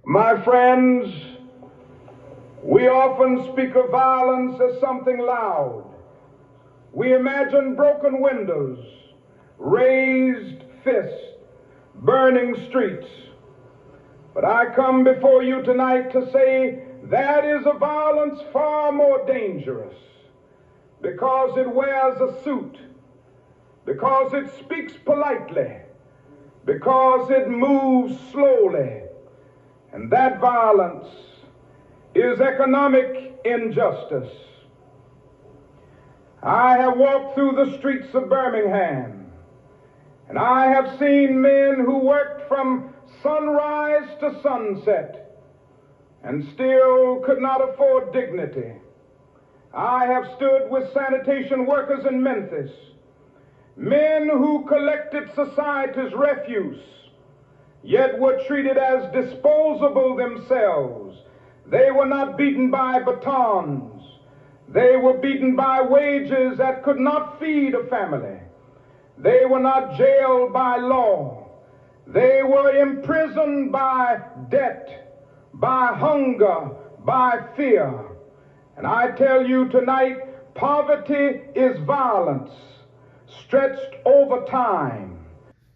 My friends, we often speak of violence as something loud. We imagine broken windows, raised fists, burning streets. But I come before you tonight to say that is a violence far more dangerous, because it wears a suit, because it speaks politely, because it moves slowly. And that violence is economic injustice. I have walked through the streets of Birmingham, and I have seen men who worked from sunrise to sunset and still could not afford dignity. I have stood with sanitation workers in Memphis, men who collected society's refuse, yet were treated as disposable themselves. They were not beaten by batons. They were beaten by wages that could not feed a family. They were not jailed by law. They were imprisoned by debt, by hunger, by fear. And I tell you tonight, poverty is violence stretched over time.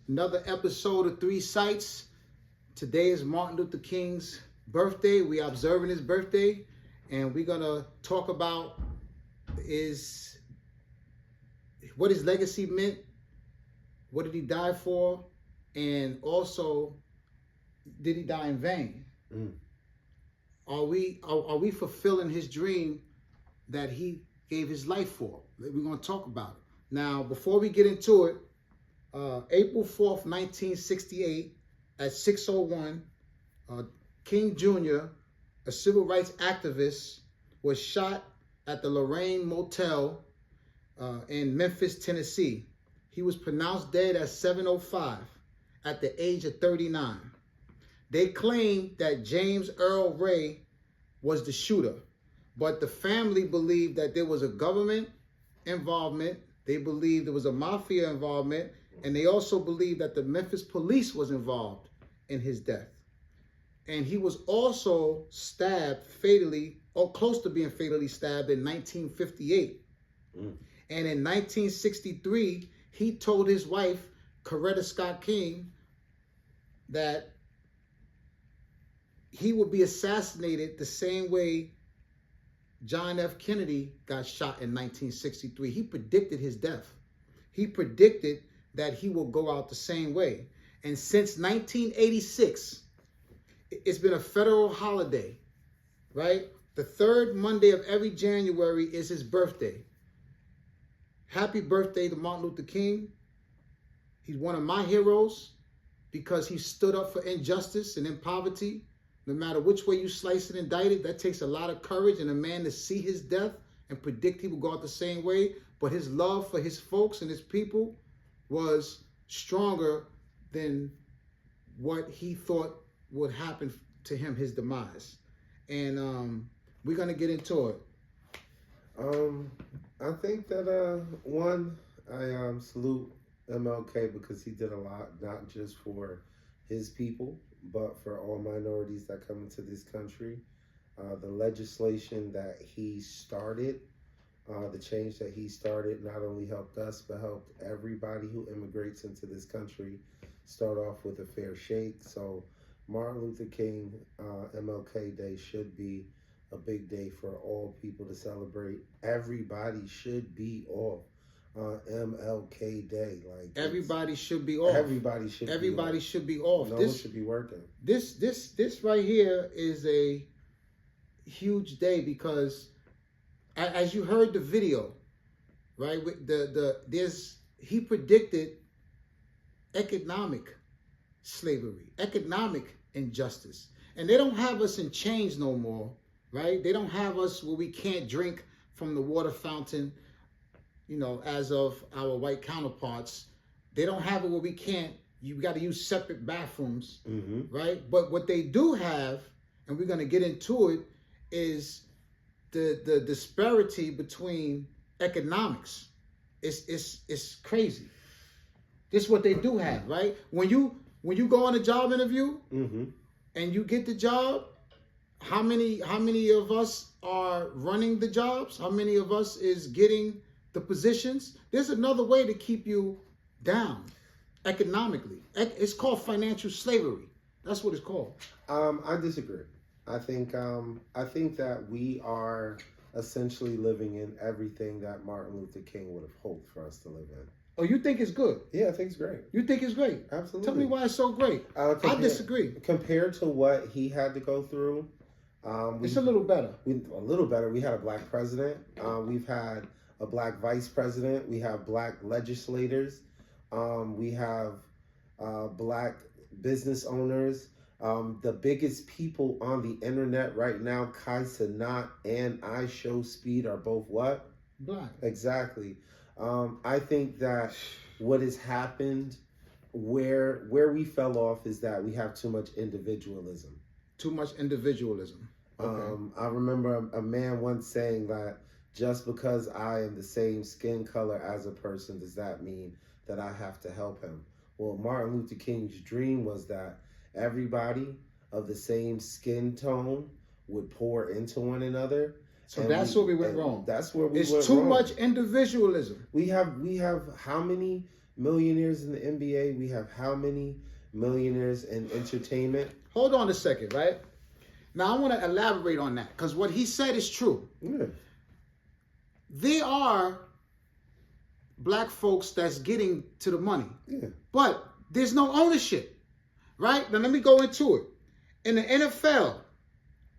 Another episode of Three Sights. Today is Martin Luther King's birthday. We are observing his birthday, and we're gonna talk about what his legacy meant, what did he die for, and also, did he die in vain? Are we fulfilling his dream that he gave his life for? We're gonna talk about it. Now, before we get into it, April 4th, 1968, at 6:01, King Jr., a civil rights activist, was shot at the Lorraine Motel in Memphis, Tennessee. He was pronounced dead at 7:05 at the age of 39. They claimed that James Earl Ray was the shooter, but the family believed that there was a government involvement. They believed there was a mafia involvement, and they also believed that the Memphis police was involved in his death. And he was also stabbed fatally, or close to being fatally stabbed, in 1958. And in 1963, he told his wife, Coretta Scott King, that he would be assassinated the same way John F. Kennedy got shot in 1963. He predicted his death. He predicted that he will go out the same way. And since 1986, it's been a federal holiday, right? The third Monday of every January is his birthday. Happy birthday to Martin Luther King. He's one of my heroes because he stood up for injustice and in poverty. No matter which way you slice it and dice it, that takes a lot of courage and a man to see his death and predict he will go out the same way. But his love for his folks and his people was stronger than what he thought would happen to him, his demise. And we're going to get into it. I think that, one, I salute MLK because he did a lot, not just for his people, but for all minorities that come into this country. The legislation that he started, the change that he started, not only helped us, but helped everybody who immigrates into this country start off with a fair shake. So Martin Luther King, MLK Day should be a big day for all people to celebrate. Everybody should be off on MLK Day. Like, everybody should be off. Everybody should be off. No one should be working. This right here is a huge day because, as you heard the video, right? With he predicted economic slavery, economic injustice, and they don't have us in chains no more, right? They don't have us where we can't drink from the water fountain, as of our white counterparts. They don't have it where we can't. You got to use separate bathrooms, right? But what they do have, and we're going to get into it, is the disparity between economics. It's crazy. This is what they do have, right? When you go on a job interview, and you get the job, how many of us are running the jobs? How many of us is getting the positions? There's another way to keep you down economically. It's called financial slavery. That's what it's called. I disagree. I think that we are essentially living in everything that Martin Luther King would have hoped for us to live in. Oh, you think it's good? Yeah, I think it's great. You think it's great? Absolutely. Tell me why it's so great. I disagree. Compared to what he had to go through, it's a little better. A little better. We had a black president. We've had a black vice president. We have black legislators. We have black business owners. The biggest people on the internet right now, Kai Cenat and I Show Speed, are both what? Black. Exactly. I think that what has happened, where we fell off, is that we have too much individualism. Too much individualism. Okay. I remember a man once saying that just because I am the same skin color as a person, does that mean that I have to help him? Well, Martin Luther King's dream was that everybody of the same skin tone would pour into one another. So that's where we went wrong. That's where we went wrong. It's too much individualism. We have how many millionaires in the NBA? We have how many millionaires in entertainment? Hold on a second, right? Now I want to elaborate on that because what he said is true. Yeah. There are black folks that's getting to the money. Yeah. But there's no ownership, right? Now let me go into it. In the NFL,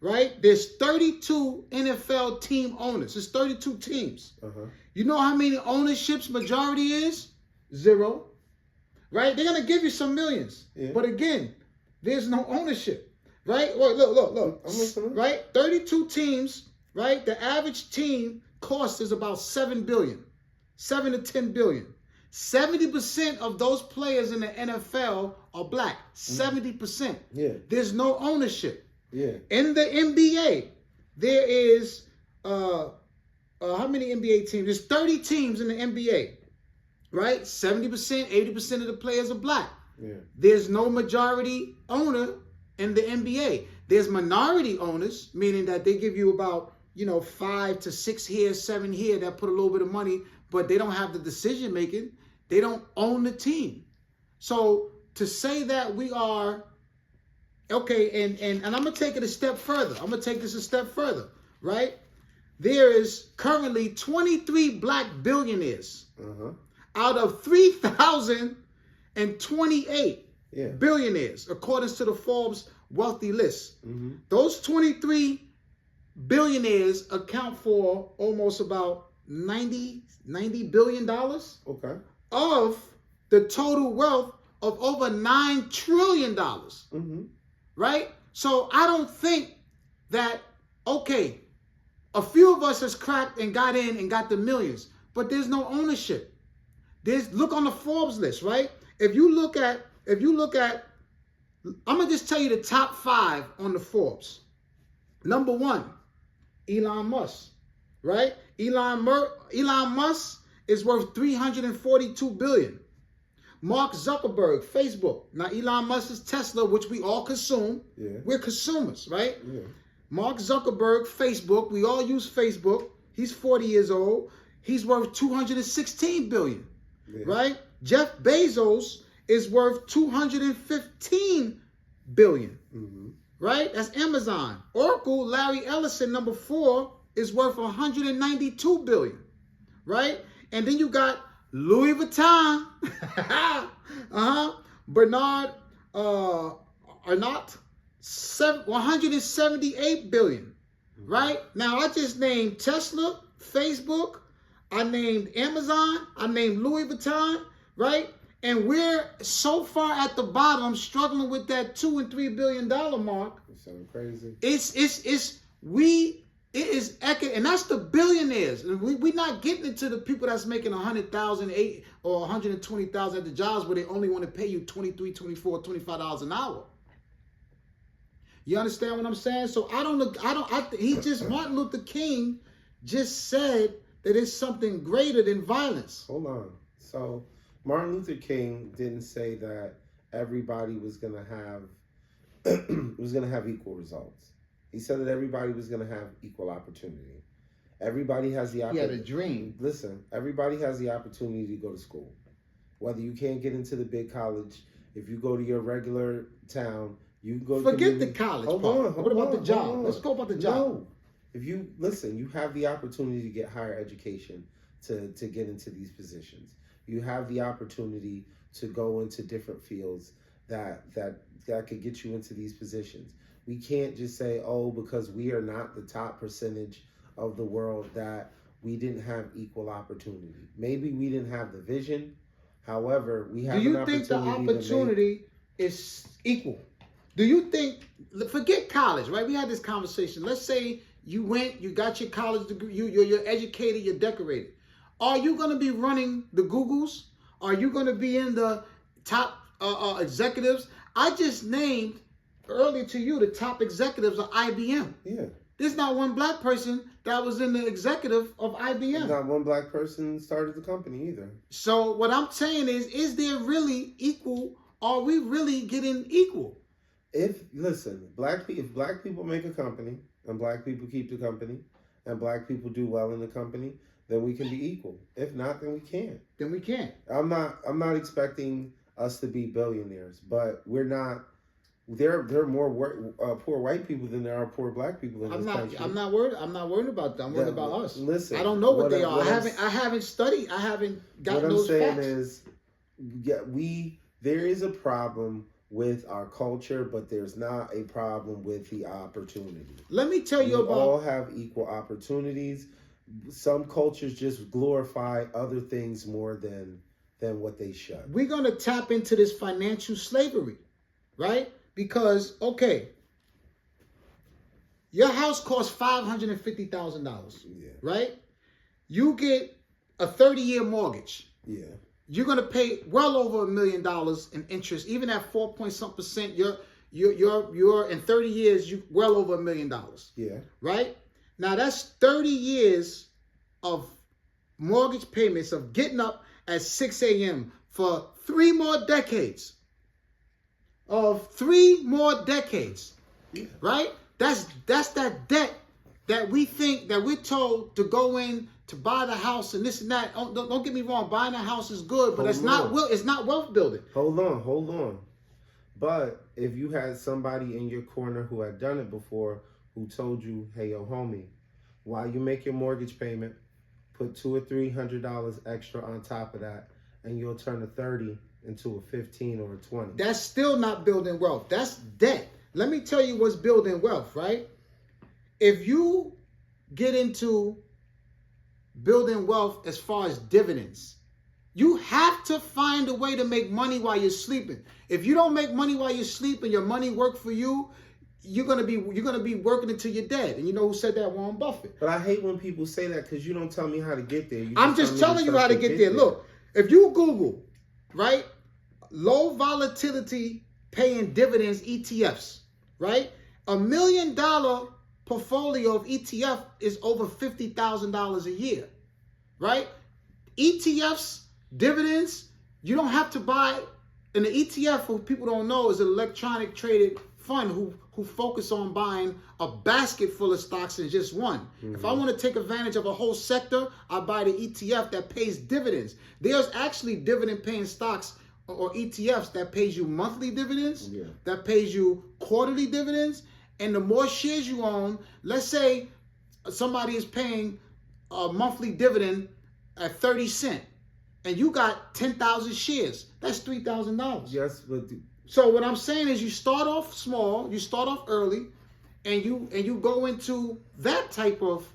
right, there's 32 NFL team owners. There's 32 teams. Uh-huh. You know how many ownerships majority is? 0. Right? They're going to give you some millions. Yeah. But again, there's no ownership. Right? Look. I'm listening. Right? 32 teams, right? The average team cost is about $7 billion. 7 to 10 billion. 70% of those players in the NFL are black. 70%. Yeah. There's no ownership. Yeah. In the NBA, there is how many NBA teams? There's 30 teams in the NBA, right? 70%, 80% of the players are black. Yeah. There's no majority owner in the NBA. There's minority owners, meaning that they give you about 5 to 6 here, 7 here that put a little bit of money, but they don't have the decision making. They don't own the team. So to say that we are okay, and I'm gonna take it a step further. I'm gonna take this a step further, right? There is currently 23 black billionaires out of 3,028 billionaires, according to the Forbes wealthy list. Those 23 billionaires account for almost about $90 billion of the total wealth of over $9 trillion. Right? So I don't think that, okay, a few of us has cracked and got in and got the millions, but there's no ownership. Look on the Forbes list, right? If you look at, I'm gonna just tell you the top 5 on the Forbes. Number 1, Elon Musk, right? Elon Musk is worth $342 billion. Mark Zuckerberg, Facebook. Now, Elon Musk is Tesla, which we all consume. Yeah. We're consumers, right? Yeah. Mark Zuckerberg, Facebook. We all use Facebook. He's 40 years old. He's worth $216 billion, right? Jeff Bezos is worth $215 billion, right? That's Amazon. Oracle, Larry Ellison, number 4, is worth $192 billion, right? And then you got Louis Vuitton, Bernard Arnault, $178 billion, right? Now, I just named Tesla, Facebook, I named Amazon, I named Louis Vuitton, right? And we're so far at the bottom, struggling with that $2 and $3 billion mark. It's so crazy. It is, and that's the billionaires. We're not getting into the people that's making $100,000 or $120,000 at the jobs where they only want to pay you $23, $24, $25 an hour. You understand what I'm saying? So Martin Luther King just said that it's something greater than violence. Hold on. So Martin Luther King didn't say that everybody was going to have was going to have equal results. He said that everybody was going to have equal opportunity. Everybody has the opportunity. He had a dream. Listen, everybody has the opportunity to go to school. Whether you can't get into the big college, if you go to your regular town, you can go to Forget the college part. What about the job? Let's go about the job. No. If you listen, you have the opportunity to get higher education to get into these positions. You have the opportunity to go into different fields that could get you into these positions. We can't just say, oh, because we are not the top percentage of the world that we didn't have equal opportunity. Maybe we didn't have the vision. However, we have. Do you think the opportunity is equal? Do you think? Forget college, right? We had this conversation. Let's say you went, you got your college degree, you're educated, you're decorated. Are you going to be running the Googles? Are you going to be in the top executives? I just named earlier to you the top executives of IBM. Yeah. There's not one black person that was in the executive of IBM. Not one black person started the company either. So what I'm saying is there really equal? Are we really getting equal? If black people make a company and black people keep the company and black people do well in the company, then we can be equal. If not, then we can't. Then we can't. I'm not expecting us to be billionaires, but we're not. There are more poor white people than there are poor black people in this country. I'm not worried about that. I'm worried about us. Listen, I don't know what they are. I haven't studied. I haven't gotten those facts. What I'm saying is, there is a problem with our culture, but there's not a problem with the opportunity. Let me tell you about. We all have equal opportunities. Some cultures just glorify other things more than what they should. We're gonna tap into this financial slavery, right? Because, okay, your house costs $550,000, right? You get a 30-year mortgage. Yeah. You're gonna pay well over $1 million in interest, even at 4-point-some%. You're in 30 years, you well over $1 million. Yeah. Right? Now that's 30 years of mortgage payments of getting up at 6 a.m. for 3 more decades. Of 3 more decades, right? That's that debt that we think that we're told to go in to buy the house and this and that. Don't get me wrong, buying a house is good, but it's not wealth building. Hold on. But if you had somebody in your corner who had done it before, who told you, hey, yo, homie, while you make your mortgage payment, put $200 or $300 extra on top of that, and you'll turn a 30 into a 15 or a 20. That's still not building wealth. That's debt. Let me tell you what's building wealth, right? If you get into building wealth as far as dividends, you have to find a way to make money while you're sleeping. If you don't make money while you're sleeping, your money work for you, you're gonna be working until you're dead. And you know who said that? Warren Buffett. But I hate when people say that because you don't tell me how to get there. I'm just telling you how to get there. Look, if you Google, right, low volatility paying dividends ETFs, right? $1 million portfolio of ETF is over $50,000 a year, right? ETFs, dividends, you don't have to buy. And the ETF, for people don't know, is an electronic traded fund who focus on buying a basket full of stocks in just one. Mm-hmm. If I want to take advantage of a whole sector, I buy the ETF that pays dividends. There's actually dividend paying stocks or ETFs that pays you monthly dividends, that pays you quarterly dividends. And the more shares you own, let's say somebody is paying a monthly dividend at 30 cents and you got 10,000 shares, that's $3,000. Yes, but so what I'm saying is you start off small, you start off early, and you go into that type of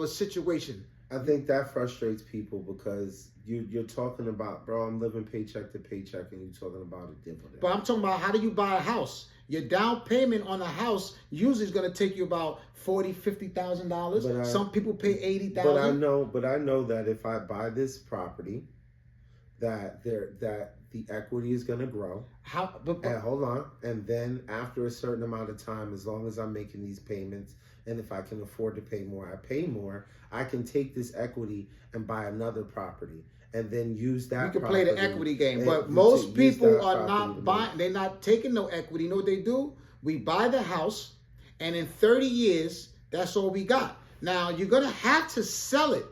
a situation. I think that frustrates people because you're talking about, bro, I'm living paycheck to paycheck, and you're talking about a dividend. But I'm talking about, how do you buy a house? Your down payment on a house usually is going to take you about $40,000-$50,000. Some people pay $80,000. But I know that if I buy this property, that the equity is going to grow. And hold on. And then after a certain amount of time, as long as I'm making these payments, and if I can afford to pay more, I pay more, I can take this equity and buy another property and then use that. You can play the equity game, but most people are not buying. They're not taking no equity. You know what they do? We buy the house, and in 30 years, that's all we got. Now, you're going to have to sell it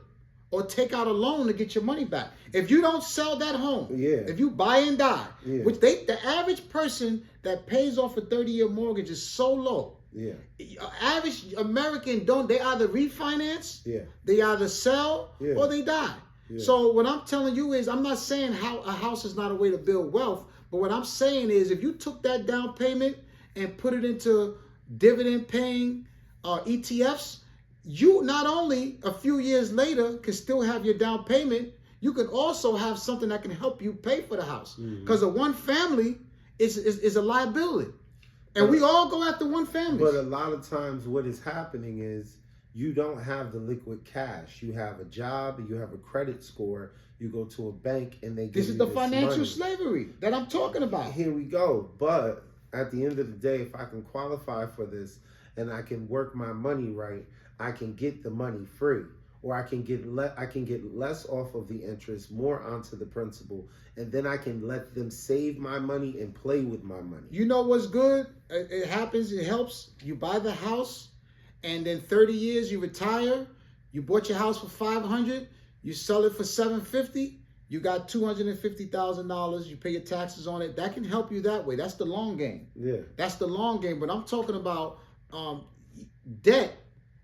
or take out a loan to get your money back. If you don't sell that home, if you buy and die, which the average person that pays off a 30-year mortgage is so low. Average American they either refinance, they either sell, or they die. So what I'm telling you is, I'm not saying how a house is not a way to build wealth, but what I'm saying is, if you took that down payment and put it into dividend paying ETFs, you not only a few years later can still have your down payment, you can also have something that can help you pay for the house. Because a one family is a liability. And we all go after one family. But a lot of times what is happening is you don't have the liquid cash. You have a job, you have a credit score, you go to a bank and they give you this is the financial money. Slavery that I'm talking about. Here we go. But at the end of the day, if I can qualify for this and I can work my money right, I can get the money free. Or I can get less off of the interest, more onto the principal, and then I can let them save my money and play with my money. You know what's good? It happens, it helps. You buy the house, and then 30 years you retire. You bought your house for $500, you sell it for $750. You got $250,000. You pay your taxes on it. That can help you that way. That's the long game. That's the long game. But I'm talking about debt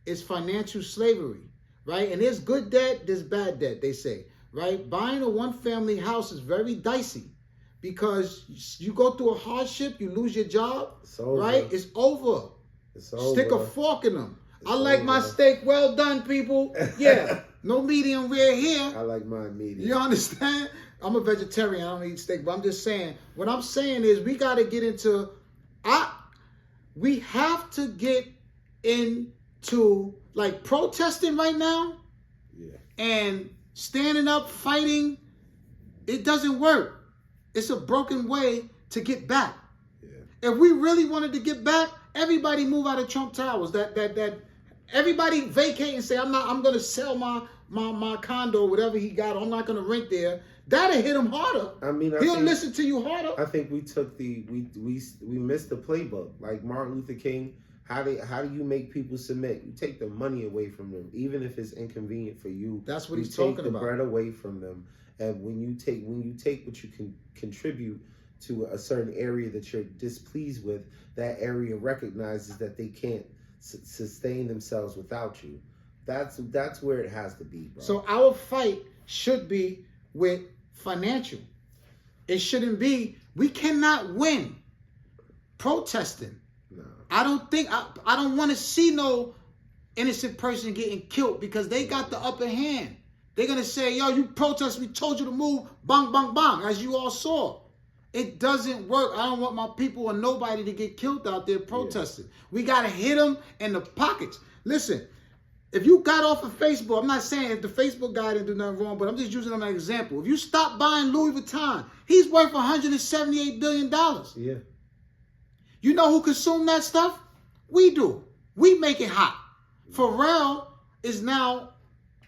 is financial slavery. Right? And there's good debt, there's bad debt, they say. Right? Buying a one-family house is very dicey because you go through a hardship, you lose your job, right? It's over. Stick a fork in them. I like my steak well done, people. Yeah, no medium rare here. I like mine medium. You understand? I'm a vegetarian, I don't eat steak, but I'm just saying, what I'm saying is we got to get into, we have to get into like protesting right now, and standing up, fighting. It doesn't work. It's a broken way to get back. If we really wanted to get back, everybody move out of Trump Towers. That everybody vacate and say, I'm gonna sell my condo, whatever he got. I'm not gonna rent there. That'll hit him harder. I mean, he'll listen to you harder. I think we took we missed the playbook. Like Martin Luther King. How do you make people submit? You take the money away from them, even if it's inconvenient for you. That's what he's talking about. You take the bread away from them, and when you take what you can contribute to a certain area that you're displeased with, that area recognizes that they can't sustain themselves without you. That's where it has to be, bro. So our fight should be with financial. It shouldn't be. We cannot win protesting. I don't want to see no innocent person getting killed because they got the upper hand. They're going to say, yo, you protest, we told you to move, bang, bang, bang, as you all saw. It doesn't work. I don't want my people or nobody to get killed out there protesting. We got to hit them in the pockets. Listen, if you got off of Facebook, I'm not saying if the Facebook guy didn't do nothing wrong, but I'm just using him as an example. If you stop buying Louis Vuitton, he's worth $178 billion. Yeah. You know who consume that stuff? We do. We make it hot. Pharrell is now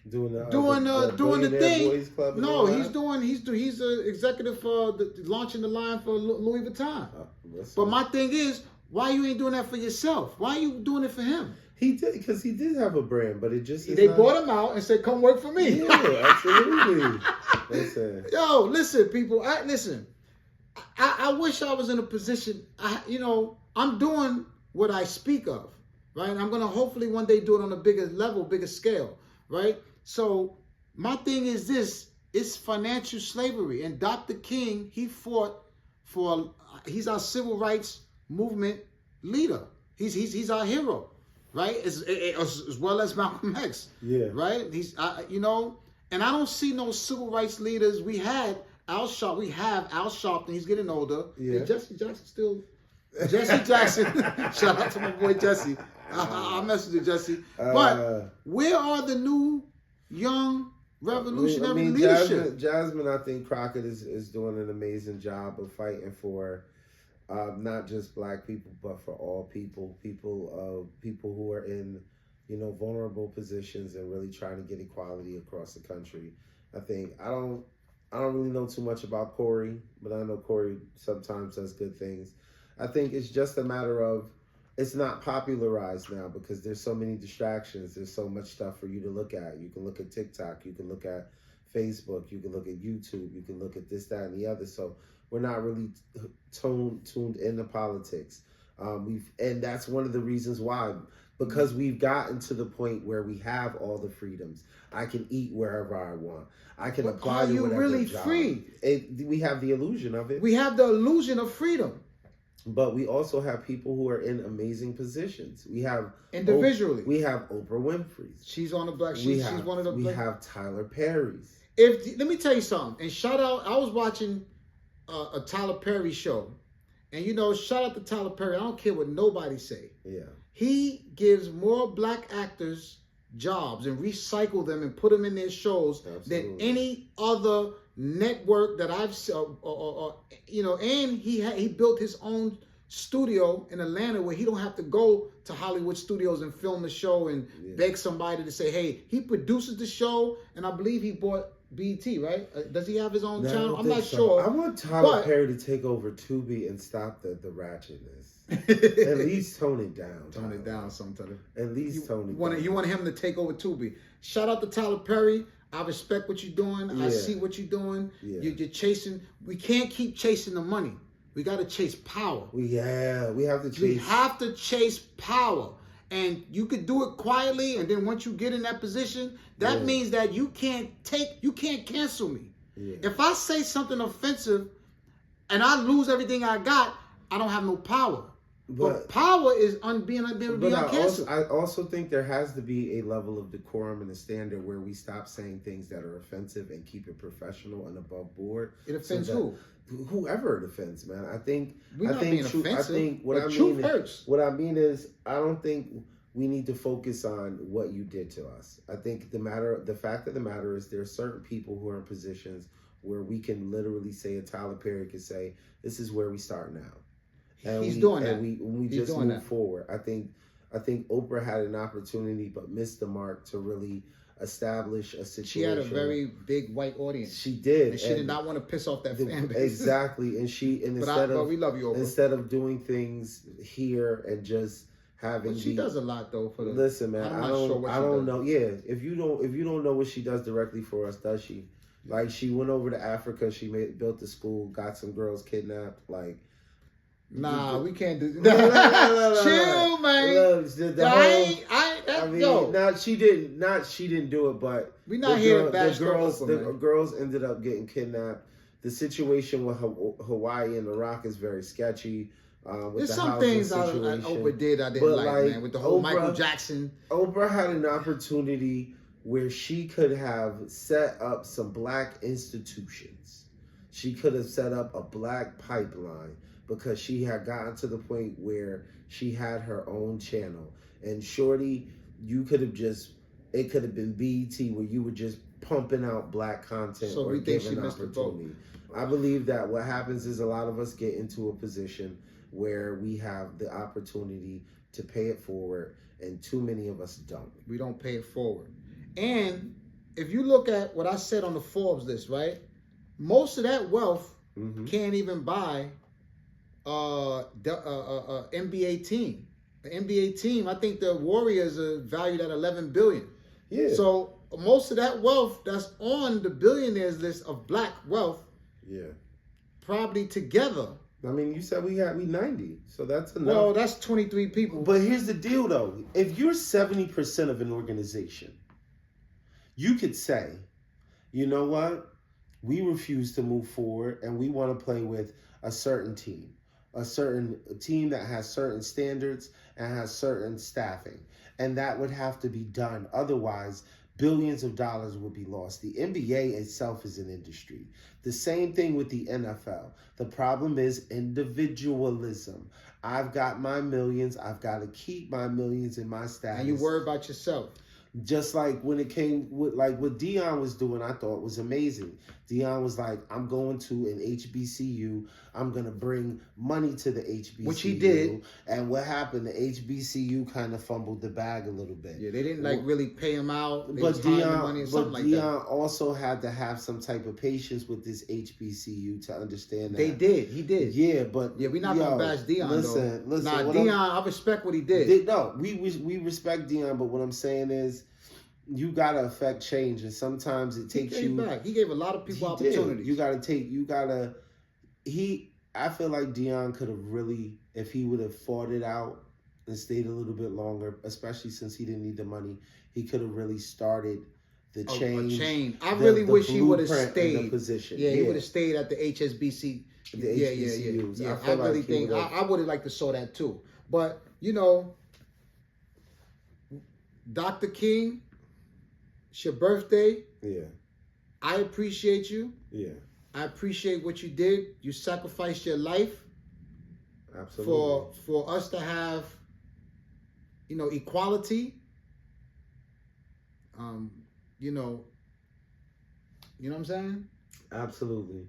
doing the thing. Boys Club no, he's the executive for launching the line for Louis Vuitton. But my thing is, why you ain't doing that for yourself? Why are you doing it for him? He did, because he did have a brand, but it just bought him out and said, "Come work for me." Yeah, absolutely. Listen. Yo, listen, people. I wish I was in a position. I'm doing what I speak of, right? I'm gonna hopefully one day do it on a bigger level, bigger scale, right? So my thing is this: it's financial slavery. And Dr. King, he fought for. He's our civil rights movement leader. He's our hero, right? As well as Malcolm X. Yeah. Right. And I don't see no civil rights leaders. We have Al Sharpton. He's getting older. Yeah. Jesse Jackson. Shout out to my boy Jesse. I messaged with Jesse. But where are the new young revolutionary leadership? Jasmine, I think Crockett is doing an amazing job of fighting for not just black people, but for all people who are in vulnerable positions and really trying to get equality across the country. I think I don't really know too much about Corey, but I know Corey sometimes does good things. I think it's just a matter of it's not popularized now because there's so many distractions. There's so much stuff for you to look at. You can look at TikTok. You can look at Facebook. You can look at YouTube. You can look at this, that, and the other. So we're not really tuned into politics. And that's one of the reasons why, because we've gotten to the point where we have all the freedoms. I can eat wherever I want. I can apply to whatever really job. free? We have the illusion of it. We have the illusion of freedom. But we also have people who are in amazing positions. We have individually. We have Oprah Winfrey. She's on the black. She's one of the. We have Tyler Perry's. Let me tell you something. And shout out. I was watching a Tyler Perry show, and shout out to Tyler Perry. I don't care what nobody say. Yeah. He gives more black actors jobs and recycle them and put them in their shows than any other network that I've seen. And he built his own studio in Atlanta where he don't have to go to Hollywood studios and film the show and beg somebody to say, hey, he produces the show, and I believe he bought BET, right? Does he have his own channel? I'm not sure. I want Tyler Perry to take over Tubi and stop the ratchetness. At least tone it down. Tone it down sometimes. At least tone it down. You want him to take over Tubi. Shout out to Tyler Perry. I respect what you're doing. I see what you're doing. Yeah. You're chasing. We can't keep chasing the money. We got to chase power. We have to chase. We have to chase power. And you could do it quietly, and then once you get in that position, that means that you can't cancel me. Yeah. If I say something offensive and I lose everything I got, I don't have no power. But power is being uncanceled. I also think there has to be a level of decorum and a standard where we stop saying things that are offensive and keep it professional and above board. It offends who? Whoever it offends, man. I think what I mean is I don't think we need to focus on what you did to us. I think the fact of the matter is there are certain people who are in positions where we can literally say, a Tyler Perry could say, this is where we start now. And He's doing that. And we just move forward. I think Oprah had an opportunity but missed the mark to really establish a situation. She had a very big white audience. She did. And she did not want to piss off that fan base. Exactly. But we love you, Oprah. Instead of doing things here and just having she does a lot though for the listen, man. I don't know. Yeah. If you don't know what she does directly for us, does she? Like she went over to Africa, built a school, got some girls kidnapped, like nah, we can't do that. Chill, man. She didn't do it, but we're not here to bash the girls ended up getting kidnapped. The situation with Hawaii and Iraq is very sketchy. There's some things Oprah did I didn't like, man. With the whole Michael Jackson. Oprah had an opportunity where she could have set up some black institutions. She could have set up a black pipeline, because she had gotten to the point where she had her own channel. And shorty, it could have been BET where you were just pumping out black content or giving opportunity. I believe that what happens is a lot of us get into a position where we have the opportunity to pay it forward, and too many of us don't. We don't pay it forward. And if you look at what I said on the Forbes list, right? Most of that wealth can't even buy NBA team. The NBA team, I think the Warriors are valued at $11 billion. Yeah. So most of that wealth that's on the billionaires list of black wealth, probably together. I mean, you said we 90, so that's enough. Well, that's 23 people. But here's the deal, though. If you're 70% of an organization, you could say, you know what? We refuse to move forward, and we want to play with a certain team. A team that has certain standards and has certain staffing. And that would have to be done. Otherwise, billions of dollars would be lost. The NBA itself is an industry. The same thing with the NFL. The problem is individualism. I've got my millions. I've got to keep my millions in my status. And you worry about yourself. Just like when it came with like what Dion was doing, I thought was amazing. Dion was like, I'm going to an HBCU. I'm going to bring money to the HBCU. Which he did. And what happened? The HBCU kind of fumbled the bag a little bit. Yeah, they didn't really pay him out. They But was hiding the Dion, money or something like that. also had to have some type of patience with this HBCU to understand that. They did. He did. Yeah, but we're not gonna bash Dion. Listen. Nah, Dion, I respect what he did. No, we respect Dion, but what I'm saying is, you gotta affect change, and sometimes it takes you back. He gave a lot of people opportunities. I feel like Dion could have really, if he would have fought it out and stayed a little bit longer, especially since he didn't need the money, he could have really started the change. I really wish he would have stayed. The position. Yeah, he would have stayed at the HSBC. HBCUs. Yeah, I really think I would have liked to saw that too. But you know, Dr. King, it's your birthday. Yeah. I appreciate you. Yeah. I appreciate what you did. You sacrificed your life. Absolutely. For us to have, equality. You know what I'm saying? Absolutely.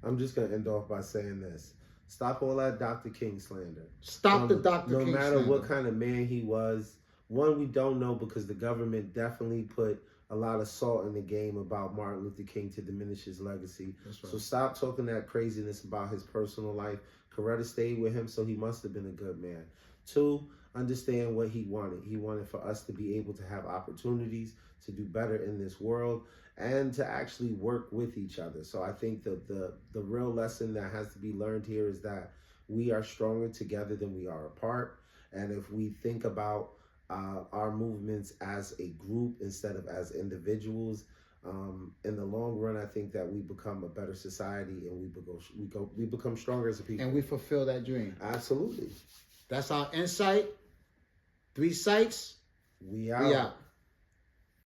I'm just gonna end off by saying this. Stop all that Dr. King slander. Stop the Dr. King slander. No matter what kind of man he was. One, we don't know because the government definitely put a lot of salt in the game about Martin Luther King to diminish his legacy. That's right. So stop talking that craziness about his personal life. Coretta stayed with him, so he must have been a good man. Two, understand what he wanted. He wanted for us to be able to have opportunities to do better in this world and to actually work with each other. So I think the real lesson that has to be learned here is that we are stronger together than we are apart. And if we think about our movements as a group instead of as individuals, in the long run, I think that we become a better society and we become stronger as a people. And we fulfill that dream. Absolutely. That's our insight. 3 sites. We out. We out.